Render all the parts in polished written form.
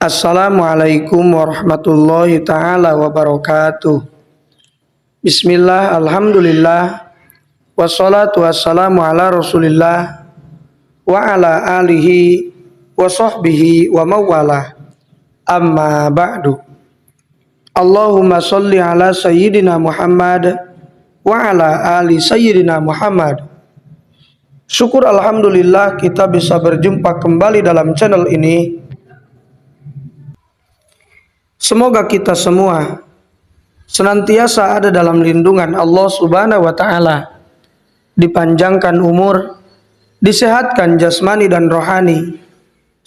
Assalamualaikum warahmatullahi taala wabarakatuh. Bismillah, alhamdulillah, wassalatu wassalamu ala rasulillah wa ala alihi wa sahbihi wa mawalah. Amma ba'du. Allahumma salli ala sayyidina Muhammad wa ala ali sayyidina Muhammad. Syukur alhamdulillah kita bisa berjumpa kembali dalam channel ini. Semoga kita semua senantiasa ada dalam lindungan Allah Subhanahu wa taala, dipanjangkan umur, disehatkan jasmani dan rohani,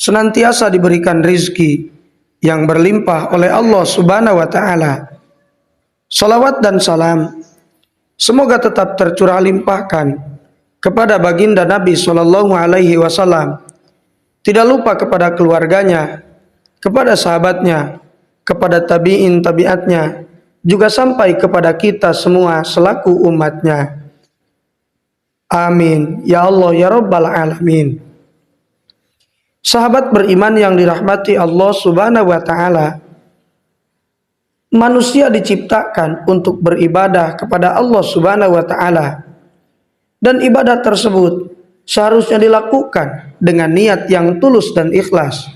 senantiasa diberikan rizki yang berlimpah oleh Allah Subhanahu wa taala. Salawat dan salam semoga tetap tercurah limpahkan kepada baginda Nabi sallallahu alaihi wasallam, tidak lupa kepada keluarganya, kepada sahabatnya, kepada tabi'in tabi'atnya, juga sampai kepada kita semua selaku umatnya. Amin ya Allah ya Rabbal alamin. Sahabat beriman yang dirahmati Allah Subhanahu wa taala, manusia diciptakan untuk beribadah kepada Allah Subhanahu wa taala, dan ibadah tersebut seharusnya dilakukan dengan niat yang tulus dan ikhlas.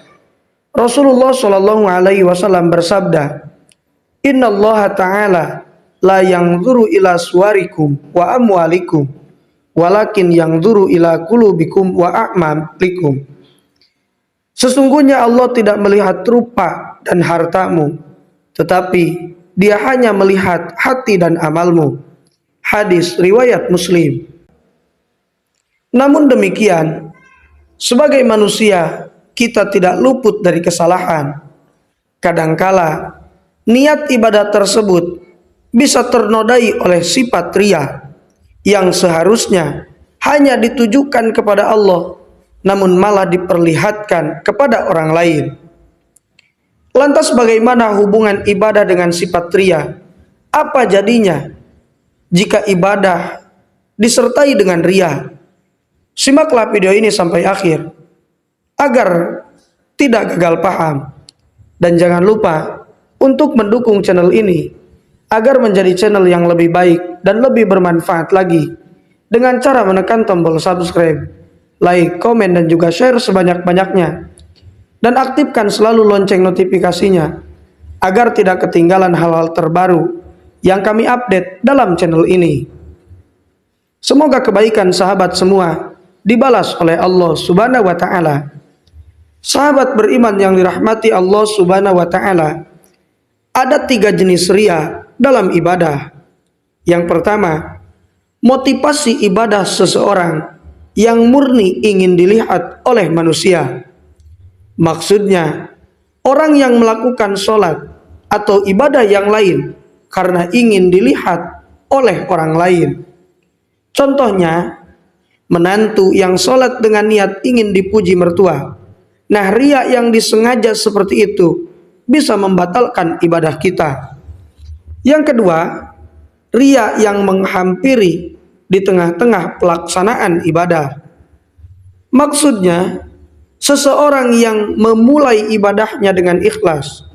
Rasulullah Shallallahu Alaihi Wasallam bersabda, Inna Allah Taala la yanzuru ila suwarikum wa amwalikum, walakin yanzuru ila qulubikum wa a'malikum. Sesungguhnya Allah tidak melihat rupa dan hartamu, tetapi Dia hanya melihat hati dan amalmu. Hadis riwayat Muslim. Namun demikian, sebagai manusia kita tidak luput dari kesalahan. Kadangkala niat ibadah tersebut bisa ternodai oleh sifat riya yang seharusnya hanya ditujukan kepada Allah, namun malah diperlihatkan kepada orang lain. Lantas bagaimana hubungan ibadah dengan sifat riya? Apa jadinya jika ibadah disertai dengan riya? Simaklah video ini sampai akhir agar tidak gagal paham, dan jangan lupa untuk mendukung channel ini agar menjadi channel yang lebih baik dan lebih bermanfaat lagi dengan cara menekan tombol subscribe, like, komen, dan juga share sebanyak-banyaknya, dan aktifkan selalu lonceng notifikasinya agar tidak ketinggalan hal-hal terbaru yang kami update dalam channel ini. Semoga kebaikan sahabat semua dibalas oleh Allah Subhanahu wa taala. Sahabat beriman yang dirahmati Allah Subhanahu wa taala, ada 3 jenis riya dalam ibadah. Yang pertama, motivasi ibadah seseorang yang murni ingin dilihat oleh manusia. Maksudnya, orang yang melakukan sholat atau ibadah yang lain karena ingin dilihat oleh orang lain. Contohnya, menantu yang sholat dengan niat ingin dipuji mertua. Nah, riya yang disengaja seperti itu bisa membatalkan ibadah kita. Yang kedua, riya yang menghampiri di tengah-tengah pelaksanaan ibadah. Maksudnya, seseorang yang memulai ibadahnya dengan ikhlas,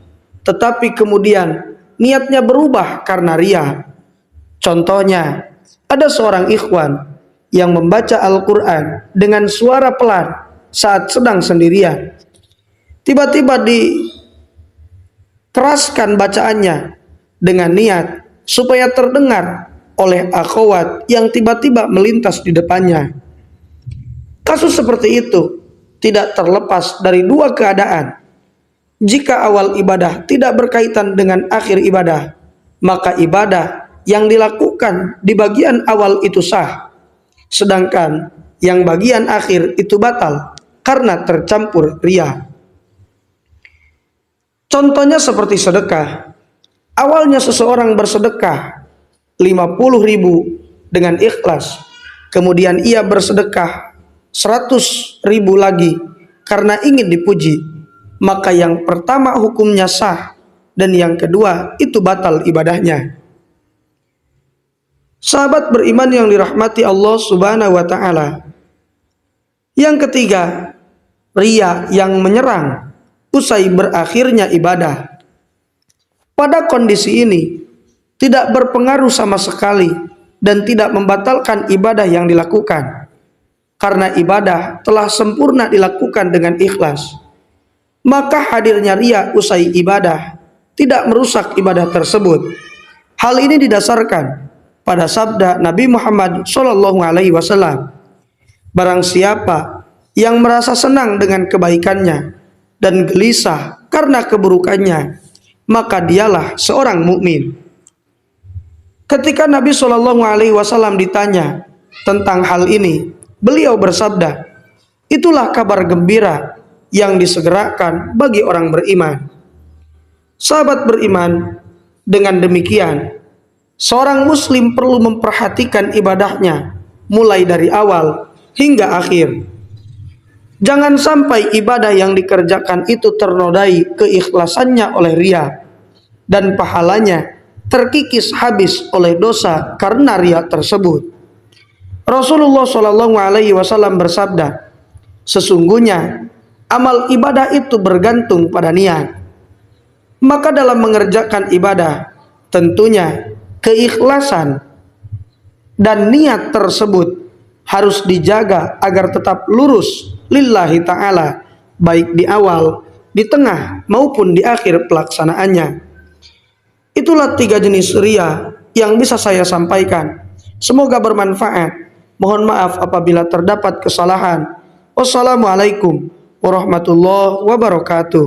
tetapi kemudian niatnya berubah karena riya. Contohnya, ada seorang ikhwan yang membaca Al-Quran dengan suara pelan saat sedang sendirian. Tiba-tiba dikeraskan bacaannya dengan niat supaya terdengar oleh akhwat yang tiba-tiba melintas di depannya. Kasus seperti itu tidak terlepas dari 2 keadaan. Jika awal ibadah tidak berkaitan dengan akhir ibadah, maka ibadah yang dilakukan di bagian awal itu sah, sedangkan yang bagian akhir itu batal karena tercampur riya. Contohnya seperti sedekah. Awalnya seseorang bersedekah 50.000 dengan ikhlas, kemudian ia bersedekah 100.000 lagi karena ingin dipuji, maka yang pertama hukumnya sah, dan yang kedua itu batal ibadahnya. Sahabat beriman yang dirahmati Allah Subhanahu wa taala, yang ketiga, riya yang menyerang usai berakhirnya ibadah. Pada kondisi ini, tidak berpengaruh sama sekali dan tidak membatalkan ibadah yang dilakukan, karena ibadah telah sempurna dilakukan dengan ikhlas. Maka hadirnya riya usai ibadah tidak merusak ibadah tersebut. Hal ini didasarkan pada sabda Nabi Muhammad SAW, barang siapa yang merasa senang dengan kebaikannya dan gelisah karena keburukannya, maka dialah seorang mukmin. Ketika Nabi SAW ditanya tentang hal ini, beliau bersabda, itulah kabar gembira yang disegerakan bagi orang beriman. Sahabat beriman, dengan demikian, seorang muslim perlu memperhatikan ibadahnya mulai dari awal hingga akhir. Jangan sampai ibadah yang dikerjakan itu ternodai keikhlasannya oleh riya dan pahalanya terkikis habis oleh dosa karena riya tersebut. Rasulullah SAW bersabda, sesungguhnya amal ibadah itu bergantung pada niat. Maka dalam mengerjakan ibadah, tentunya keikhlasan dan niat tersebut harus dijaga agar tetap lurus lillahi ta'ala, baik di awal, di tengah, maupun di akhir pelaksanaannya. Itulah 3 jenis riya yang bisa saya sampaikan. Semoga bermanfaat. Mohon maaf apabila terdapat kesalahan. Wassalamualaikum warahmatullahi wabarakatuh.